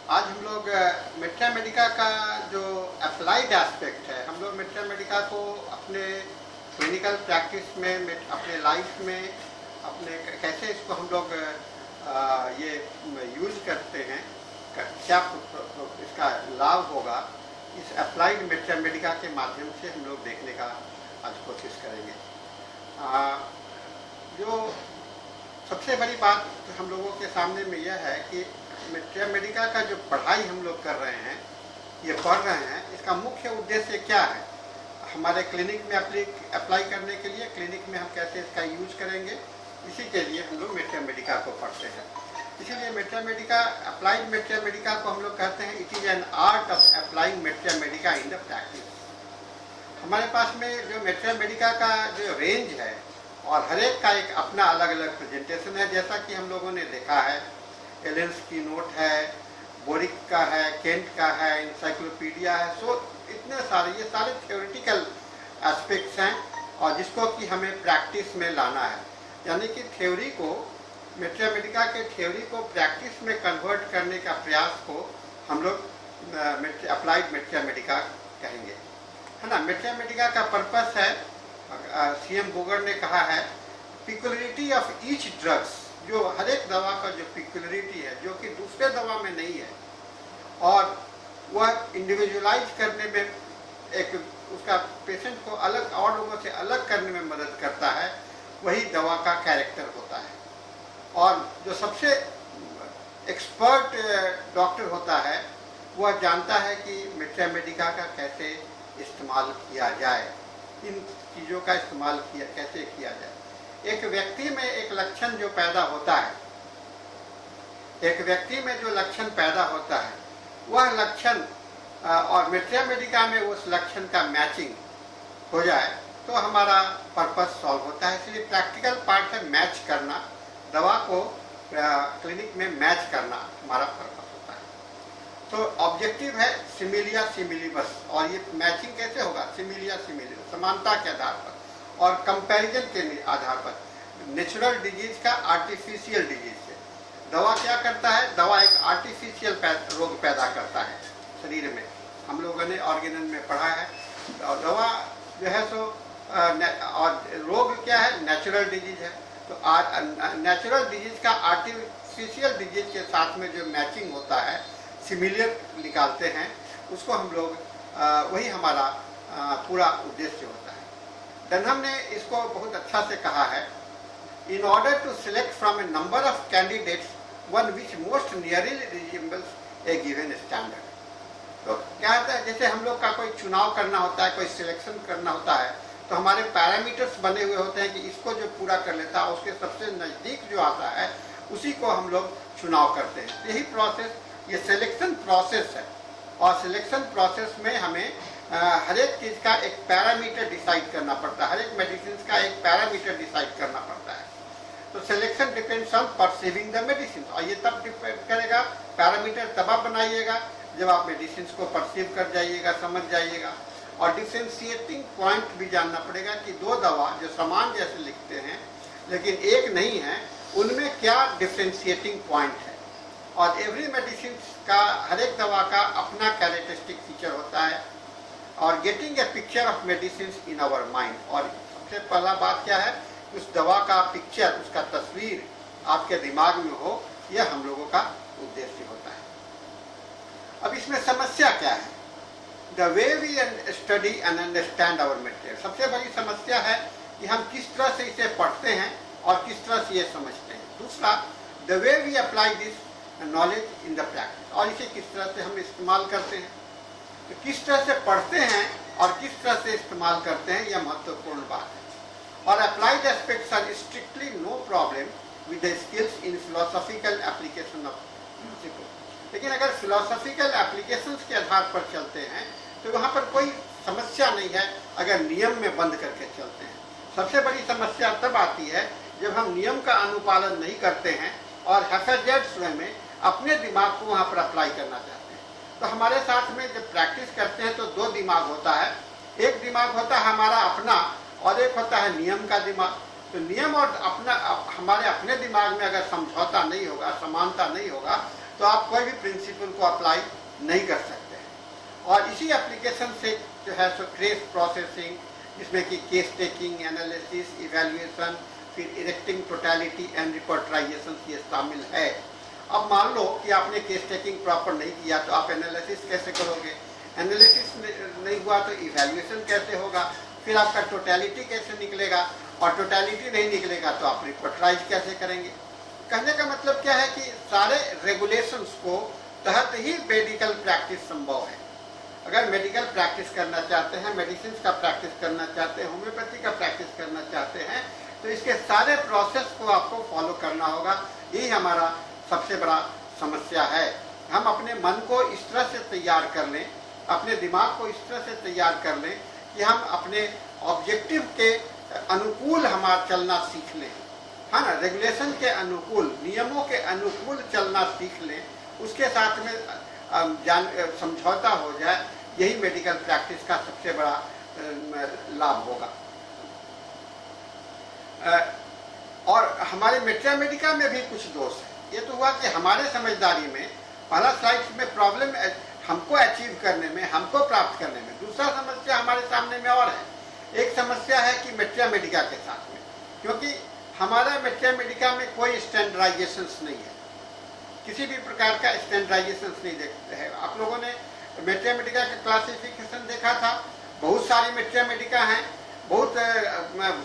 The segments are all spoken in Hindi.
आज हम लोग मेट्रा मेडिका का जो अप्लाइड एस्पेक्ट है, हम लोग मेट्रा मेडिका को अपने क्लिनिकल प्रैक्टिस में, अपने लाइफ में, अपने कैसे इसको हम लोग ये यूज करते हैं, क्या इसका लाभ होगा, इस अप्लाइड मेट्रा मेडिका के माध्यम से हम लोग देखने का आज कोशिश करेंगे। जो सबसे बड़ी बात हम लोगों के सामने में यह है कि मेट्रा मेडिका का जो पढ़ाई हम लोग कर रहे हैं, ये पढ़ रहे हैं, इसका मुख्य उद्देश्य क्या है। हमारे क्लिनिक में अप्लाई करने के लिए, क्लिनिक में हम कैसे इसका यूज करेंगे, इसी के लिए हम लोग मेट्रा मेडिका को पढ़ते हैं। इसीलिए मेट्रा मेडिका, अप्लाइड मेट्रा मेडिका को हम लोग कहते हैं it is an art of applying मेट्रा Medica in the practice. हमारे पास में जो मेट्रा मेडिका का जो रेंज है, और हर एक का एक अपना अलग अलग प्रेजेंटेशन है, जैसा कि हम लोगों ने देखा है। एलेंस की नोट है, बोरिक का है, केंट का है, इंसाइक्लोपीडिया है। सो इतने सारे, ये सारे थ्योरेटिकल एस्पेक्ट्स हैं, और जिसको कि हमें प्रैक्टिस में लाना है। यानी कि थ्योरी को, मेट्रा मेडिका के थ्योरी को प्रैक्टिस में कन्वर्ट करने का प्रयास को हम लोग अप्लाइड मेट्रा मेडिका कहेंगे, है ना। मेट्रा मेडिका का पर्पस है, सीएम बोगर ने कहा है, पिकुलरिटी ऑफ ईच ड्रग्स, जो हर एक दवा का जो पिकुलरिटी है, जो कि दूसरे दवा में नहीं है, और वह इंडिविजुअलाइज करने में, एक उसका पेशेंट को अलग और लोगों से अलग करने में मदद करता है, वही दवा का कैरेक्टर होता है। और जो सबसे एक्सपर्ट डॉक्टर होता है, वह जानता है कि मेट्रा मेडिका का कैसे इस्तेमाल किया जाए, इन चीज़ों का इस्तेमाल कैसे किया जाए। एक व्यक्ति में एक लक्षण जो पैदा होता है, एक व्यक्ति में जो लक्षण पैदा होता है, वह लक्षण और मेट्रा मेडिका में उस लक्षण का मैचिंग हो जाए तो हमारा पर्पस सॉल्व होता है। इसलिए प्रैक्टिकल पार्ट है मैच करना, दवा को क्लिनिक में मैच करना हमारा पर्पस होता है। तो ऑब्जेक्टिव है सिमिलिया सिमिलीबस, और ये मैचिंग कैसे होगा, सिमिलिया सिमिलीबस, समानता के आधार पर और कंपैरिजन के आधार पर, नेचुरल डिजीज का आर्टिफिशियल डिजीज से। दवा क्या करता है, दवा एक आर्टिफिशियल रोग पैदा करता है शरीर में, हम लोगों ने ऑर्गेनन में पढ़ा है। और दवा जो है सो और रोग क्या है, नेचुरल डिजीज है। तो नेचुरल डिजीज का आर्टिफिशियल डिजीज के साथ में जो मैचिंग होता है, सिमिलर निकालते हैं, उसको हम लोग वही हमारा पूरा उद्देश्य होता है। डनहम ने इसको बहुत अच्छा से कहा है, in order to select from a number of candidates one which most nearly resembles a given standard. तो क्या होता है, जैसे हम लोग का कोई चुनाव करना होता है, कोई सिलेक्शन करना होता है, तो हमारे पैरामीटर्स बने हुए होते हैं कि इसको जो पूरा कर लेता है, उसके सबसे नज़दीक जो आता है, उसी को हम लोग चुनाव करते हैं। यही प्रोसेस, ये सिलेक्शन प्रोसेस है, और सिलेक्शन प्रोसेस में हमें हर एक चीज़ का एक पैरामीटर डिसाइड करना पड़ता है, हर एक मेडिसिन का एक पैरामीटर डिसाइड करना पड़ता है। तो selection depends on perceiving the medicine, और ये तब डिपेंड करेगा, पैरामीटर तब आप बनाइएगा जब आप मेडिसिन को परसीव कर जाइएगा, समझ जाइएगा। और डिफ्रेंशिएटिंग पॉइंट भी जानना पड़ेगा कि दो दवा जो समान जैसे लिखते हैं लेकिन एक नहीं है, उनमें क्या डिफ्रेंशिएटिंग पॉइंट है। और एवरी मेडिसिन का, हर एक दवा का अपना कैरेक्टरिस्टिक फीचर होता है। और getting a picture of medicine in our mind, और सबसे पहला बात क्या है, उस दवा का पिक्चर, उसका तस्वीर आपके दिमाग में हो, यह हम लोगों का उद्देश्य होता है। अब इसमें समस्या क्या है, the way we study and understand our material. सबसे बड़ी समस्या है कि हम किस तरह से इसे पढ़ते हैं और किस तरह से ये समझते हैं। दूसरा, the way we apply this knowledge in the practice, और इसे किस तरह से हम इस्तेमाल करते हैं। तो किस तरह से पढ़ते हैं और किस तरह से इस्तेमाल करते हैं, यह महत्वपूर्ण बात है। और applied aspects are strictly no problem with the skills in philosophical application of principle. लेकिन अगर फिलोसॉफिकल एप्लीकेशंस के आधार पर चलते हैं तो वहाँ पर कोई समस्या नहीं है, अगर नियम में बंद करके चलते हैं। सबसे बड़ी समस्या तब आती है जब हम नियम का अनुपालन नहीं करते हैं और हैफेजर्ड्स में अपने दिमाग को वहाँ पर अप्लाई करना चाहते हैं। तो हमारे साथ में जब प्रैक्टिस करते हैं तो दो दिमाग होता है, एक दिमाग होता है हमारा अपना, और एक होता है नियम का दिमाग। तो नियम और अपना हमारे अपने दिमाग में अगर समझौता नहीं होगा, समानता नहीं होगा, तो आप कोई भी प्रिंसिपल को अप्लाई नहीं कर सकते हैं। और इसी एप्लीकेशन से जो है सो ट्रेस प्रोसेसिंग, जिसमें कि केस टेकिंग, एनालिसिस, इवैल्यूएशन, फिर इरेक्टिंग टोटलिटी एंड रिपोर्टराइजेशन ये शामिल है। अब मान लो कि आपने केस टेकिंग प्रॉपर नहीं किया तो आप एनालिसिस कैसे करोगे, एनालिसिस नहीं हुआ तो इवैल्यूएशन कैसे होगा, फिर आपका टोटलिटी कैसे निकलेगा, और टोटलिटी नहीं निकलेगा तो आप रिपोर्टराइज कैसे करेंगे। कहने का मतलब क्या है कि सारे रेगुलेशंस को तहत ही मेडिकल प्रैक्टिस संभव है। अगर मेडिकल प्रैक्टिस करना चाहते हैं, मेडिसिन का प्रैक्टिस करना चाहते हैं, होम्योपैथी का प्रैक्टिस करना चाहते हैं, तो इसके सारे प्रोसेस को आपको फॉलो करना होगा। यही हमारा सबसे बड़ा समस्या है। हम अपने मन को इस तरह से तैयार कर लें, अपने दिमाग को इस तरह से तैयार कर लें कि हम अपने ऑब्जेक्टिव के अनुकूल हमारा चलना सीख लें, है ना, रेगुलेशन के अनुकूल, नियमों के अनुकूल चलना सीख लें, उसके साथ में समझौता हो जाए। यही मेडिकल प्रैक्टिस का सबसे बड़ा लाभ होगा। और हमारे मेट्रिया मेडिका में भी कुछ दोष है। ये तो हुआ कि हमारे समझदारी में पहला स्लाइड में प्रॉब्लम हमको अचीव करने में, हमको प्राप्त करने में। दूसरा समस्या हमारे सामने में और है। एक समस्या है कि मेट्रिया मेडिका के साथ में, क्योंकि हमारा मेट्रिया मेडिका में कोई स्टैंडर्डाइजेशन नहीं है, किसी भी प्रकार का स्टैंडर्डाइजेशन नहीं देखते हैं। आप लोगों ने मेट्रिया मेडिका का क्लासिफिकेशन देखा था। बहुत सारी मेट्रिया मेडिका हैं, बहुत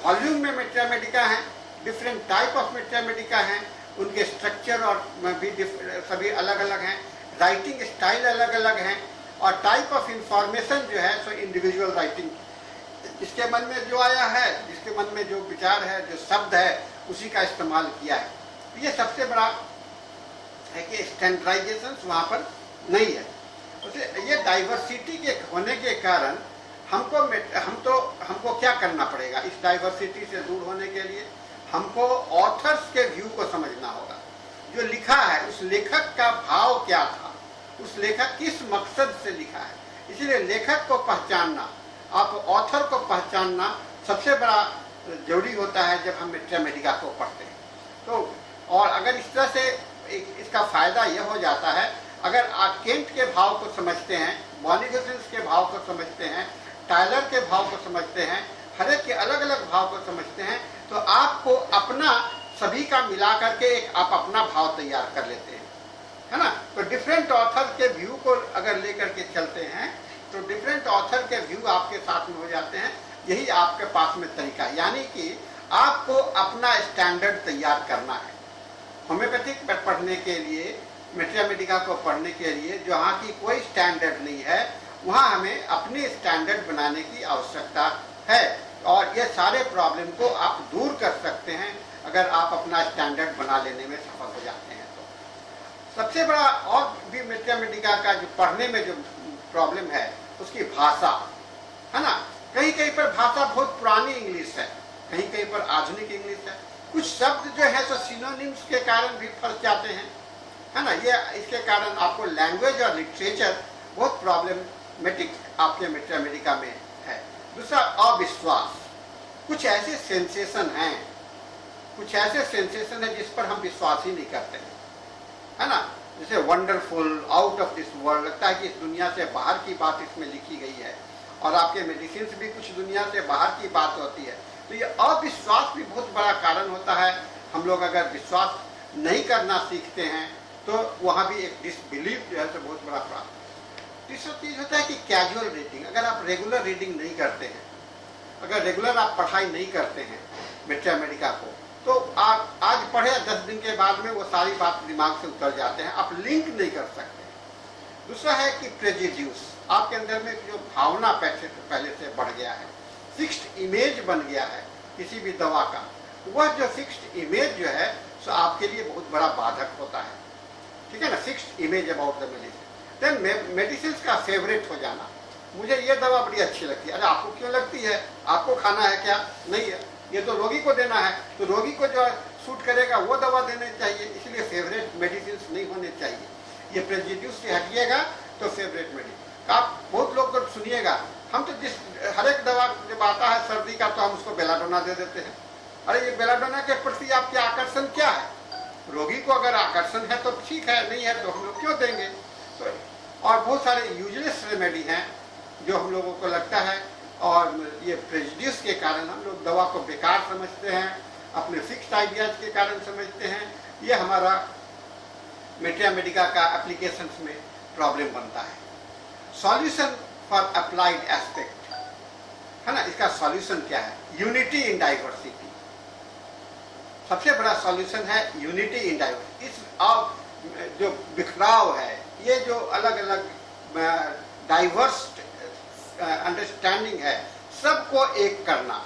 वॉल्यूम में मेट्रिया मेडिका हैं, different type of materia Medica हैं, उनके स्ट्रक्चर और भी सभी अलग अलग हैं, राइटिंग स्टाइल अलग अलग हैं, और टाइप ऑफ इंफॉर्मेशन जो है सो इंडिविजुअल राइटिंग, जिसके मन में जो आया है, जिसके मन में जो विचार है, जो शब्द है, उसी का इस्तेमाल किया है। ये सबसे बड़ा है कि स्टैंडर्डाइजेशन वहाँ पर नहीं है। उसे ये डाइवर्सिटी के होने के कारण हमको क्या करना पड़ेगा। इस डाइवर्सिटी से दूर होने के लिए हमको ऑथर्स के व्यू को समझना होगा। जो लिखा है उस लेखक का भाव क्या था, उस लेखक किस मकसद से लिखा है। इसलिए लेखक को पहचानना, आप ऑथर को पहचानना सबसे बड़ा जरूरी होता है जब हम मेट्रिया मेडिका को पढ़ते हैं। तो और अगर इस तरह से इसका फायदा यह हो जाता है, अगर आप केंट के भाव को समझते हैं, बॉनिफेसियस के भाव को समझते हैं, टायलर के भाव को समझते हैं, हर एक के अलग अलग भाव को समझते हैं, तो आपको अपना सभी का मिला करके एक आप अपना भाव तैयार कर लेते हैं, है ना। तो डिफरेंट ऑथर के व्यू को अगर लेकर के चलते हैं तो डिफरेंट ऑथर के व्यू आपके साथ में हो जाते हैं। यही आपके पास में तरीका है, यानी कि आपको अपना स्टैंडर्ड तैयार करना है। होम्योपैथिक पढ़ने के लिए, मेट्रिया मेडिका को पढ़ने के लिए जहाँ की कोई स्टैंडर्ड नहीं है, वहाँ हमें अपने स्टैंडर्ड बनाने की आवश्यकता है। और ये सारे प्रॉब्लम को आप दूर कर सकते हैं अगर आप अपना स्टैंडर्ड बना लेने में सफल हो जाते हैं। तो सबसे बड़ा और भी मेट्रिया मेडिका का जो पढ़ने में जो प्रॉब्लम है उसकी भाषा, है ना। कहीं कहीं पर भाषा बहुत पुरानी इंग्लिश है, कहीं कहीं पर आधुनिक इंग्लिश है। कुछ शब्द जो है तो सिनोनिम्स के कारण भी फंस जाते हैं, है ना। ये इसके कारण आपको लैंग्वेज और लिटरेचर बहुत प्रॉब्लमेटिक आपके मेट्रिया मेडिका में है। दूसरा, अविश्वास। कुछ ऐसे सेंसेशन हैं, कुछ ऐसे सेंसेशन है जिस पर हम विश्वास ही नहीं करते हैं, है ना। जैसे wonderful, out of this world, लगता है कि इस दुनिया से बाहर की बात इसमें लिखी गई है। और आपके मेडिसिन भी कुछ दुनिया से बाहर की बात होती है। तो ये अविश्वास भी बहुत बड़ा कारण होता है। हम लोग अगर विश्वास नहीं करना सीखते हैं तो वहाँ भी एक डिसबिलीफ जो है तो बहुत बड़ा प्रॉब्लम। तीसरा चीज़ होता है कि कैजुअल रीडिंग। अगर आप रेगुलर रीडिंग नहीं करते हैं, अगर रेगुलर आप पढ़ाई नहीं करते हैं मेट्रिया मेडिका को, तो आप आज पढ़े 10 दिन के बाद में वो सारी बात दिमाग से उतर जाते हैं, आप लिंक नहीं कर सकते। दूसरा है कि प्रेजुडियूस, आपके अंदर में जो भावना पहले से बढ़ गया है, फिक्स्ड इमेज बन गया है किसी भी दवा का। वह जो फिक्स्ड इमेज जो है सो आपके लिए बहुत बड़ा बाधक होता है, ठीक है ना। Fixed image about the medicine. Then medicine का फेवरेट हो जाना, मुझे ये दवा बड़ी अच्छी लगती है। अरे आपको क्यों लगती है, आपको खाना है क्या? नहीं है, ये तो रोगी को देना है, तो रोगी को जो सूट करेगा वो दवा देनी चाहिए। इसलिए फेवरेट मेडिसिन नहीं होने चाहिए। ये प्रेजुडियूस से हटिएगा तो फेवरेट मेडिसिन। आप बहुत लोग तो सुनिएगा, हम तो जिस हर एक दवा जब आता है सर्दी का तो हम उसको बेलाडोना दे देते हैं। अरे ये बेलाडोना के प्रति आपके आकर्षण क्या है? रोगी को अगर आकर्षण है तो ठीक है, नहीं है तो हम लोग क्यों देंगे। तो और बहुत सारे यूजलेस रेमेडी हैं जो हम लोगों को लगता है, और ये प्रेजुडिस के कारण हम लोग दवा को बेकार समझते हैं, अपने फिक्स्ड आइडियाज के कारण समझते हैं। ये हमारा मेट्रिया मेडिका का एप्लीकेशंस में प्रॉब्लम बनता है। सॉल्यूशन फॉर अप्लाइड एस्पेक्ट है ना, इसका सॉल्यूशन क्या है? Unity in diversity. सबसे बड़ा सॉल्यूशन है यूनिटी इन डाइवर्सिटी। इस जो बिखराव है, ये जो अलग अलग डाइवर्स अंडरस्टैंडिंग है, सबको एक करना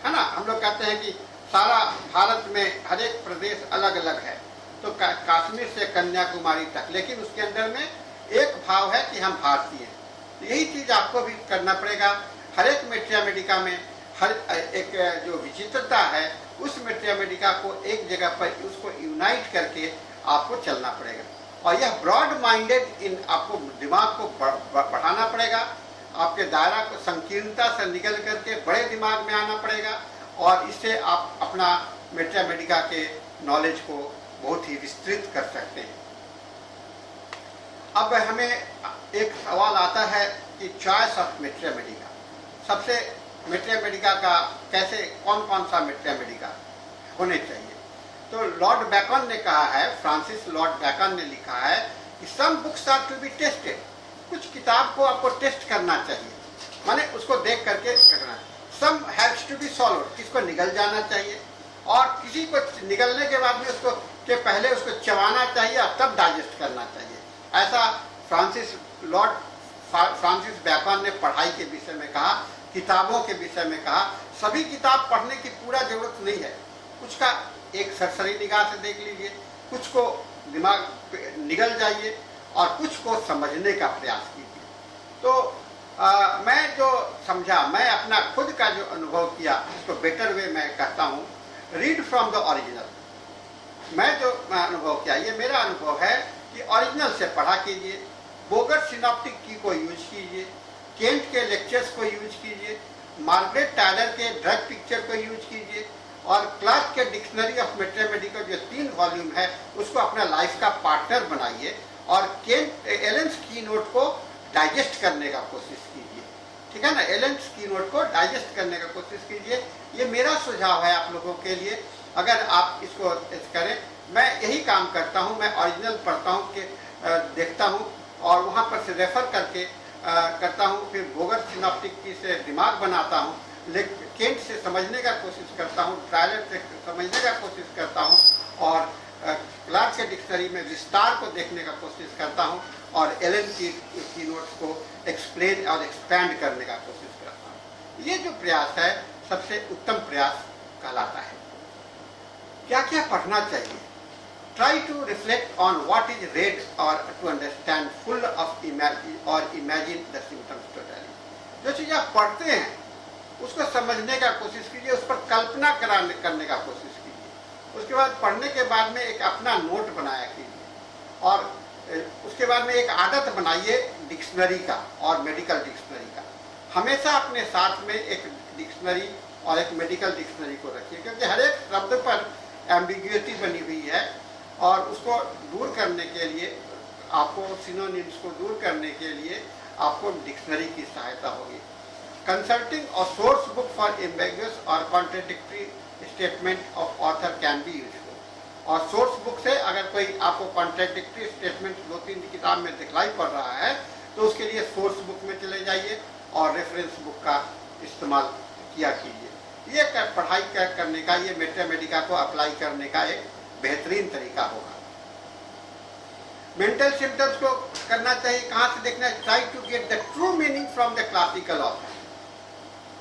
है ना। हम लोग कहते हैं कि सारा भारत में हर एक प्रदेश अलग अलग है, तो कश्मीर से कन्याकुमारी तक, लेकिन उसके अंदर में एक भाव है कि हम भारतीय हैं। तो यही चीज आपको भी करना पड़ेगा। हर एक मेट्रिया मेडिका में हर एक जो विचित्रता है, उस मेट्रिया मेडिका को एक जगह पर उसको यूनाइट करके आपको चलना पड़ेगा। और यह ब्रॉड माइंडेड इन, आपको दिमाग को बढ़ाना पड़ेगा, आपके दायरा को संकीर्णता से निकल करके बड़े दिमाग में आना पड़ेगा, और इससे आप अपना मेट्रिया मेडिका के नॉलेज को बहुत ही विस्तृत कर सकते हैं। अब हमें एक सवाल आता है कि चॉइस ऑफ मेट्रिया मेडिका, सबसे मेट्रिया मेडिका का कैसे, कौन कौन सा मेट्रिया मेडिका होने चाहिए। तो लॉर्ड बैकन ने कहा है, फ्रांसिस लॉर्ड बैकन ने लिखा है कि some books are to be tested, कुछ किताब को आपको टेस्ट करना चाहिए, माने उसको देख करके करना। सम हैव्स टू बी सॉल्व्ड, किसको निगल जाना चाहिए, और किसी को निगलने के बाद में उसको के पहले उसको चबाना चाहिए और तब डाइजेस्ट करना चाहिए। ऐसा फ्रांसिस बैकन ने पढ़ाई के विषय में कहा, किताबों के विषय में कहा। सभी किताब पढ़ने की पूरा जरूरत नहीं है, कुछ का एक सरसरी निगाह से देख लीजिए, कुछ को दिमाग पे निगल जाइए और कुछ को समझने का प्रयास कीजिए। तो मैं जो समझा, मैं अपना खुद का जो अनुभव किया, उसको बेटर वे मैं कहता हूँ, रीड फ्रॉम द ओरिजिनल। मैं जो अनुभव किया, ये मेरा अनुभव है कि ओरिजिनल से पढ़ा कीजिए, बोगर सिनॉप्टिक की को यूज कीजिए, केंट के लेक्चर्स को यूज कीजिए, मार्गरेट टायलर के ड्रग पिक्चर को यूज कीजिए, और क्लार्क के डिक्शनरी ऑफ मेट्रिया मेडिका जो 3 वॉल्यूम है, उसको अपना लाइफ का पार्टनर बनाइए, और केंट एलेन्स की नोट को डाइजेस्ट करने का कोशिश कीजिए, ठीक है ना। एलेन्स की नोट को डाइजेस्ट करने का कोशिश कीजिए। ये मेरा सुझाव है आप लोगों के लिए, अगर आप इसको करें। मैं यही काम करता हूँ, मैं ओरिजिनल पढ़ता हूँ, कि देखता हूँ और वहाँ पर से रेफर करके करता हूँ, फिर बोगर सिनॉप्टिक की से दिमाग बनाता हूँ, लेकिन केंट से समझने का कोशिश करता हूँ, ट्रायलर से समझने का कोशिश करता हूँ, और क्लार्क के डिक्शनरी में विस्तार को देखने का कोशिश करता हूँ, और एलन की नोट्स को एक्सप्लेन और एक्सपैंड करने का कोशिश करता हूँ। ये जो प्रयास है, सबसे उत्तम प्रयास कहलाता है। क्या क्या पढ़ना चाहिए? Try to reflect on what is read or to understand full of imagine the symptoms totally. जो चीज़ आप पढ़ते हैं उसको समझने का कोशिश कीजिए, उस पर कल्पना करने का कोशिश कीजिए। उसके बाद पढ़ने के बाद में एक अपना नोट बनाया कीजिए, और उसके बाद में एक आदत बनाइए डिक्शनरी का और मेडिकल डिक्शनरी का। हमेशा अपने साथ में एक डिक्शनरी और एक मेडिकल डिक्शनरी को रखिए, क्योंकि हर एक शब्द पर एम्बिग्युइटी बनी हुई है, और उसको दूर करने के लिए आपको, सिनोनिम्स को दूर करने के लिए आपको डिक्शनरी की सहायता होगी। कंसल्टिंग और सोर्स बुक फॉर एम्बिगुअस और contradictory statement of author can be useful. और सोर्स बुक से अगर कोई आपको कॉन्ट्राडिक्टरी स्टेटमेंट 2-3 किताब में दिखलाई पड़ रहा है, तो उसके लिए सोर्स बुक में चले जाइए और रेफरेंस बुक का इस्तेमाल किया कीजिए। ये पढ़ाई करने का, ये मेट्रिया मेडिका को अप्लाई करने का एक बेहतरीन तरीका होगा। मेंटल सिम्टम्स को करना चाहिए, कहाँ से देखना है? Try to get the true meaning from the classical author.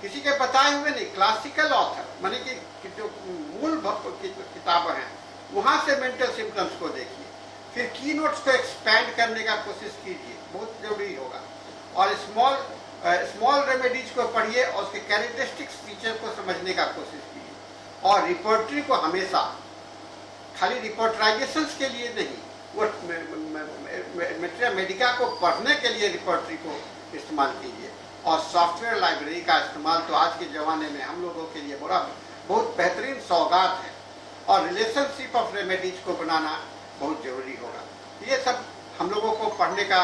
किसी के बताए हुए नहीं, क्लासिकल ऑथर माने कि जो मूल किताबें हैं, वहाँ से मेंटल सिम्टम्स को देखिए। फिर की नोट्स को एक्सपैंड करने का कोशिश कीजिए, बहुत जरूरी होगा। और स्मॉल रेमेडीज को पढ़िए और उसके कैरेक्टरिस्टिक्स फीचर को समझने का कोशिश कीजिए। और रिपोर्टरी को हमेशा खाली रिपोर्टराइजेशंस के लिए नहीं, वो मेट्रिया मेडिका को पढ़ने के लिए रिपोर्टरी को इस्तेमाल कीजिए। और सॉफ्टवेयर लाइब्रेरी का इस्तेमाल तो आज के ज़माने में हम लोगों के लिए बहुत बेहतरीन सौगात है। और रिलेशनशिप ऑफ रेमेडीज को बनाना बहुत जरूरी होगा। ये सब हम लोगों को पढ़ने का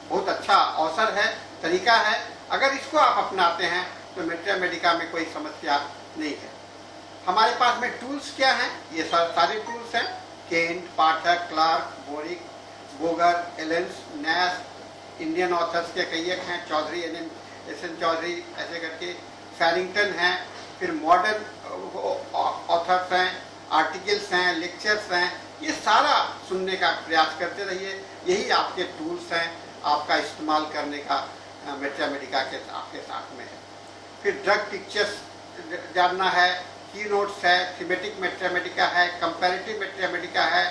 बहुत अच्छा अवसर है, तरीका है। अगर इसको आप अपनाते हैं तो मेट्रिया मेडिका में कोई समस्या नहीं है। हमारे पास में टूल्स क्या हैं? ये सारे टूल्स हैं, केंट, पाठक, Clark, boric, Bogar, एलेंस, Nash, Indian authors के कई एक हैं, चौधरी, एस.एन. चौधरी, ऐसे करके फैरिंगटन हैं, फिर मॉडर्न ऑथर्स हैं, आर्टिकल्स हैं, लेक्चर्स हैं। ये सारा सुनने का प्रयास करते रहिए। यही आपके टूल्स हैं आपका इस्तेमाल करने का मेट्रिया मेडिका के आपके साथ में है। फिर ड्रग पिक्चर्स जानना है, की नोट्स है, थीमेटिक मेट्रिया मेडिका है, कंपैरेटिव मेट्रिया मेडिका है,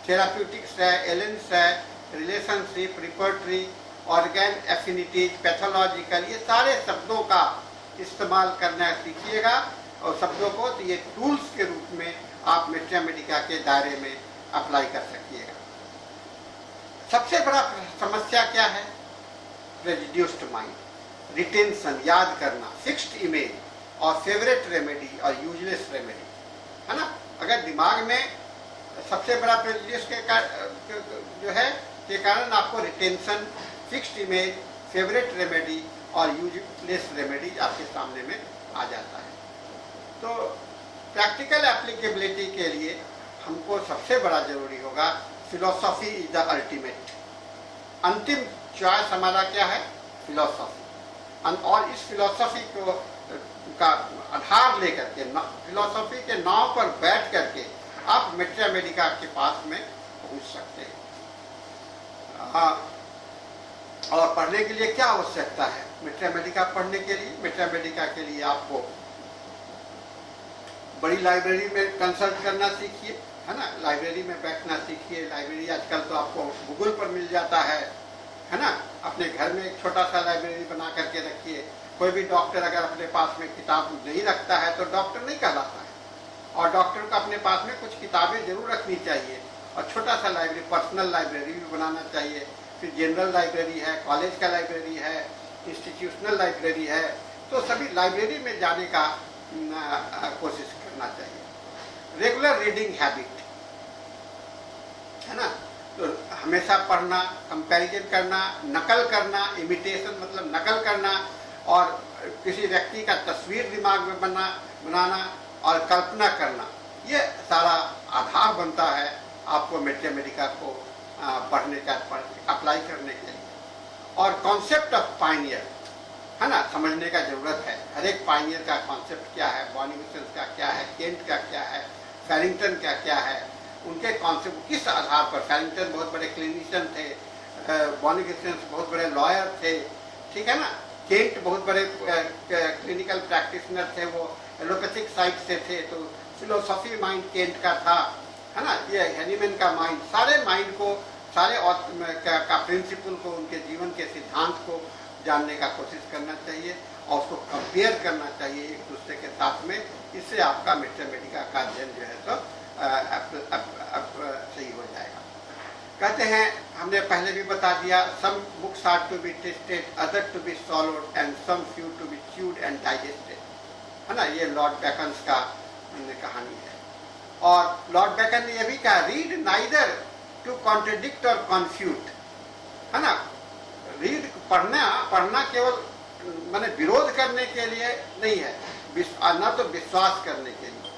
थेराप्यूटिक्स है, एलेंस है, relationship, repertory, organ affinities, pathological, ये सारे शब्दों का इस्तेमाल करना सीखिएगा और शब्दों को तो ये टूल्स के रूप में आप मेट्रिया मेडिका के दायरे में अप्लाई कर सकिएगा। सबसे बड़ा समस्या क्या है? प्रेजुड्यूस्ड माइंड, रिटेंशन, याद करना, फिक्स्ड इमेज और फेवरेट रेमेडी और यूजलेस रेमेडी, है ना। अगर दिमाग में सबसे बड़ा प्रेजुडिस जो है के कारण आपको retention, fixed image, favourite remedy और यूजलेस रेमेडी आपके सामने में आ जाता है। तो प्रैक्टिकल एप्लीकेबिलिटी के लिए हमको सबसे बड़ा जरूरी होगा फिलॉसफी इज द अल्टीमेट। अंतिम चॉइस हमारा क्या है? फिलॉसफी। और इस फिलॉसफी को का आधार लेकर के, फिलॉसफी के नाव पर बैठ करके आप मेट्रिया मेडिका के पास में पहुंच सकते हैं। और पढ़ने के लिए क्या आवश्यकता है? मेट्रिया मेडिका पढ़ने के लिए, मेट्रिया मेडिका के लिए आपको बड़ी लाइब्रेरी में कंसल्ट करना सीखिए, है ना। लाइब्रेरी में बैठना सीखिए। लाइब्रेरी आजकल तो आपको गूगल पर मिल जाता है ना। अपने घर में एक छोटा सा लाइब्रेरी बना करके रखिए। कोई भी डॉक्टर अगर अपने पास में किताब नहीं रखता है तो डॉक्टर नहीं कहलाता है, और डॉक्टर को अपने पास में कुछ किताबें जरूर रखनी चाहिए। और छोटा सा लाइब्रेरी, पर्सनल लाइब्रेरी भी बनाना चाहिए। फिर जनरल लाइब्रेरी है, कॉलेज का लाइब्रेरी है, इंस्टीट्यूशनल लाइब्रेरी है। तो सभी लाइब्रेरी में जाने का कोशिश करना चाहिए। रेगुलर रीडिंग हैबिट, है ना। तो हमेशा पढ़ना, कंपैरिजन करना, नकल करना, इमिटेशन मतलब नकल करना, और किसी व्यक्ति का तस्वीर दिमाग में बनाना और कल्पना करना, ये सारा आधार बनता है आपको मेट्रिया मेडिका को पढ़ने का, अप्लाई करने के लिए। और कॉन्सेप्ट ऑफ पायनियर, है ना, समझने का जरूरत है। हर एक पायनियर का कॉन्सेप्ट क्या है, बॉनिफेस का क्या है, केंट का क्या है, फैरिंगटन का क्या है, उनके कॉन्सेप्ट किस आधार पर। फैरिंगटन बहुत बड़े क्लिनिशियन थे, बॉनिफेस बहुत बड़े लॉयर थे, ठीक है ना। केंट बहुत बड़े क्लिनिकल प्रैक्टिशनर थे, वो एलोपैथिक साइड से थे। तो फिलोसॉफी माइंड केंट का था, है ना। ये हैनीमैन का माइंड, सारे माइंड को, सारे का प्रिंसिपल को, उनके जीवन के सिद्धांत को जानने का कोशिश करना चाहिए और उसको कंपेयर करना चाहिए एक दूसरे के साथ में। इससे आपका मेट्रिया मेडिका का अध्ययन जो है तो सही हो जाएगा। कहते हैं, हमने पहले भी बता दिया, some books are to be tested, other to be swallowed and some few to be chewed and digested, है ना। ये लॉर्ड बेकन का कहानी है। और लॉर्ड बेकन ने यह भी कहा, रीड नाइदर टू कॉन्ट्रडिक्ट और कॉन्फ्यूट, है ना। रीड पढ़ना केवल माने विरोध करने के लिए नहीं है, न तो विश्वास करने के लिए।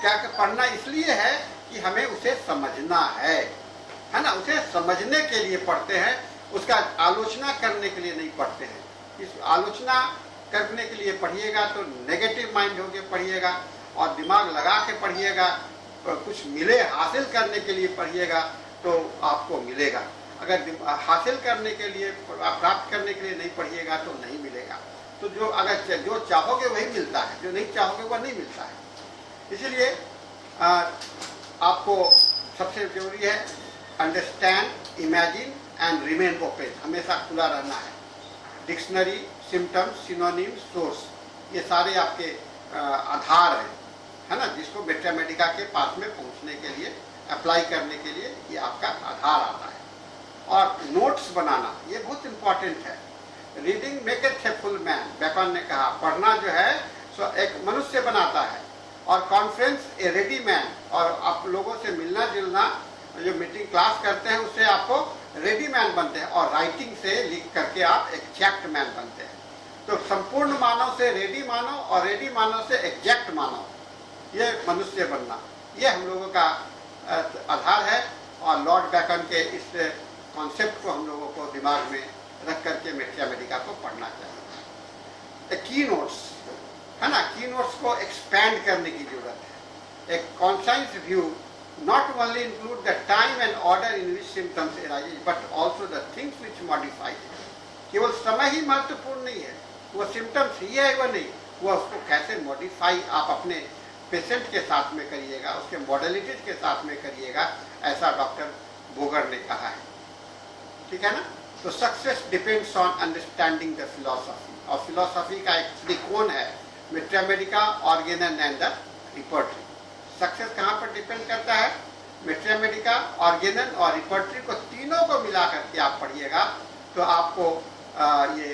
क्या पढ़ना इसलिए है कि हमें उसे समझना है ना। उसे समझने के लिए पढ़ते हैं, उसका आलोचना करने के लिए नहीं पढ़ते हैं। इस आलोचना करने के लिए पढ़िएगा तो नेगेटिव माइंड होके पढ़िएगा और दिमाग लगा के पढ़िएगा। कुछ मिले, हासिल करने के लिए पढ़िएगा तो आपको मिलेगा। अगर हासिल करने के लिए, प्राप्त करने के लिए नहीं पढ़िएगा तो नहीं मिलेगा। तो जो चाहोगे वही मिलता है, जो नहीं चाहोगे वह नहीं मिलता है। इसलिए आपको सबसे जरूरी है understand, imagine and remain open, हमेशा खुला रहना है। डिक्शनरी, सिम्टम्स, सिनोनिम, सोर्स, ये सारे आपके आधार हैं, है ना, जिसको मेट्रिया मेडिका के पास में पहुंचने के लिए, अप्लाई करने के लिए ये आपका आधार आता है। और नोट्स बनाना ये बहुत इंपॉर्टेंट है। Reading मेकeth a full man, bacon ने कहा, पढ़ना जो है सो एक मनुष्य बनाता है। और कॉन्फ्रेंस ए रेडी मैन, और आप लोगों से मिलना जुलना, जो मीटिंग क्लास करते हैं उससे आपको रेडी मैन बनते हैं, और राइटिंग से लिख करके आप एग्जैक्ट मैन बनते हैं। तो संपूर्ण मानव से रेडी मानव, और रेडी मानव से एग्जैक्ट मानव, ये मनुष्य बनना, ये हम लोगों का आधार है। और लॉर्ड बैकन के इस कॉन्सेप्ट को हम लोगों को दिमाग में रख करके मेट्रिया मेडिका को पढ़ना चाहिए। की नोट्स है ना, की नोट्स को एक्सपैंड करने की जरूरत है। एक conscience view not only include the time and order in which symptoms arise, but also the things which modify it. केवल समय ही महत्वपूर्ण नहीं है, वो सिम्टम्स ही है वो नहीं, वो उसको कैसे मॉडिफाई आप अपने पेशेंट के साथ में करिएगा, उसके मॉडलिटीज के साथ में करिएगा, ऐसा डॉक्टर बोगर ने कहा है। ठीक है ना। तो success depends on understanding the philosophy, और फिलोसफी का एक त्रिकोण है, materia medica, organon and the repertory. Success कहाँ पर डिपेंड करता है? मेट्रिया मेडिका, ऑर्गेनन और रिपर्टरी को, तीनों को मिला करके आप पढ़िएगा तो आपको ये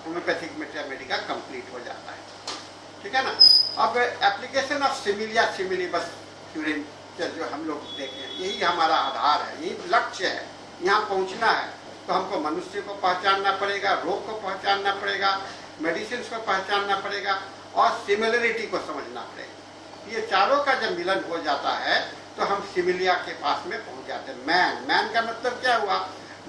होम्योपैथिक मेट्रिया मेडिका कंप्लीट हो जाता है। ठीक है ना। अब एप्लीकेशन ऑफ सिमिलिया सिमिलीबस क्यूरेन जो हम लोग देखें, यही हमारा आधार है, यही लक्ष्य है, यहाँ पहुँचना है। तो हमको मनुष्य को पहचानना पड़ेगा, रोग को पहचानना पड़ेगा, मेडिसिन को पहचानना पड़ेगा, और सिमिलरिटी को समझना पड़ेगा। ये चारों का जब मिलन हो जाता है तो हम सिमिलिया के पास में पहुंच जाते हैं। मैन का मतलब क्या हुआ?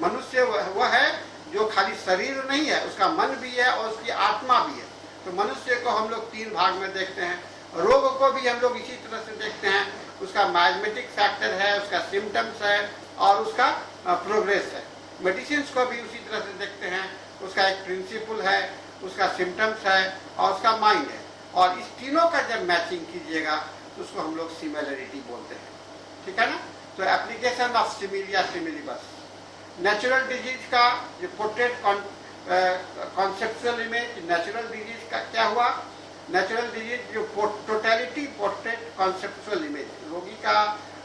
मनुष्य वह है जो खाली शरीर नहीं है, उसका मन भी है और उसकी आत्मा भी है। तो मनुष्य को हम लोग तीन भाग में देखते हैं, रोग को भी हम लोग इसी तरह से देखते हैं, उसका माइजमेटिक फैक्टर है, उसका सिम्टम्स है और उसका प्रोग्रेस है। मेडिसिन को भी उसी तरह से देखते हैं, उसका एक प्रिंसिपल है, उसका सिम्टम्स है और उसका माइंड है। और इस तीनों का जब मैचिंग कीजिएगा तो उसको हम लोग सिमिलरिटी बोलते हैं। ठीक है ना। तो application of similia similibus, natural disease का जो portrait conceptual image, natural disease का क्या हुआ? नेचुरल डिजीज जो टोटलिटी पोर्ट्रेट कॉन्सेप्चुअल इमेज, रोगी का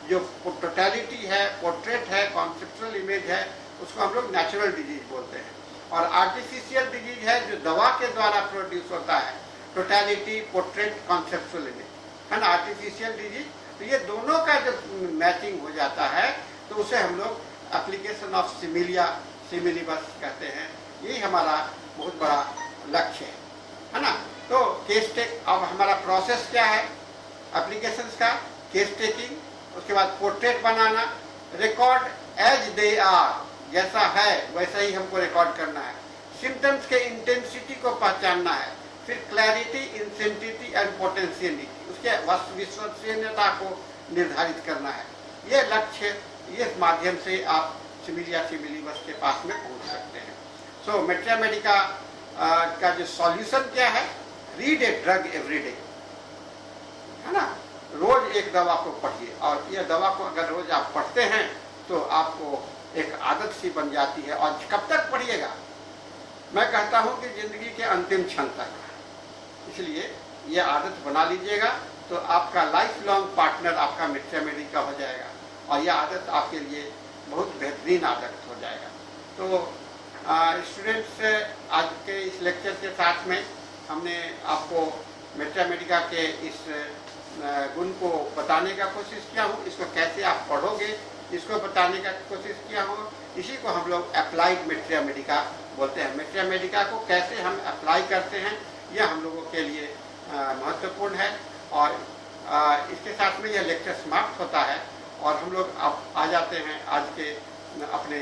जो टोटलिटी है, पोर्ट्रेट है, कॉन्सेप्चुअल इमेज है, उसको हम लोग नेचुरल डिजीज बोलते हैं। और आर्टिफिशियल डिजीज है जो दवा के द्वारा प्रोड्यूस होता है, टोटलिटी पोर्ट्रेट कॉन्सेप्चुअल इमेज, है ना, आर्टिफिशियल डिजीज। तो ये दोनों का जब मैचिंग हो जाता है तो उसे हम लोग एप्लीकेशन ऑफ सिमिलिया सिमिलीबस कहते हैं। यही हमारा बहुत बड़ा लक्ष्य है ना। तो केस टेक, अब हमारा प्रोसेस क्या है एप्लीकेशंस का? केस टेकिंग, उसके बाद पोर्ट्रेट बनाना, रिकॉर्ड एज दे आर, जैसा है वैसा ही हमको रिकॉर्ड करना है। सिम्टम्स के इंटेंसिटी को पहचानना है, फिर क्लैरिटी, इंसेंटिविटी एंड पोटेंशियलिटी, उसके विश्वसनीयता को निर्धारित करना है। ये लक्ष्य, ये माध्यम से आप सिमिलिया सिमिलीबस के पास में पहुंच सकते हैं। सो मेट्रिया मेडिका का जो सॉल्यूशन क्या है? Read a drug every day, है ना। रोज एक दवा को पढ़िए, और यह दवा को अगर रोज आप पढ़ते हैं तो आपको एक आदत सी बन जाती है। और कब तक पढ़िएगा? मैं कहता हूं कि जिंदगी के अंतिम क्षण तक। इसलिए यह आदत बना लीजिएगा तो आपका लाइफ लॉन्ग पार्टनर आपका मेट्रिया मेडिका हो जाएगा, और यह आदत आपके लिए बहुत बेहतरीन आदत हो जाएगा। तो स्टूडेंट्स, आज के इस लेक्चर के साथ में हमने आपको मेट्रिया मेडिका के इस गुण को बताने का कोशिश किया हूँ। इसको कैसे आप पढ़ोगे इसको बताने का कोशिश किया हूँ। इसी को हम लोग अप्लाइड मेट्रिया मेडिका बोलते हैं। मेट्रिया मेडिका को कैसे हम अप्लाई करते हैं यह हम लोगों के लिए महत्वपूर्ण है। और इसके साथ में यह लेक्चर समाप्त होता है और हम लोग अब आ जाते हैं आज के अपने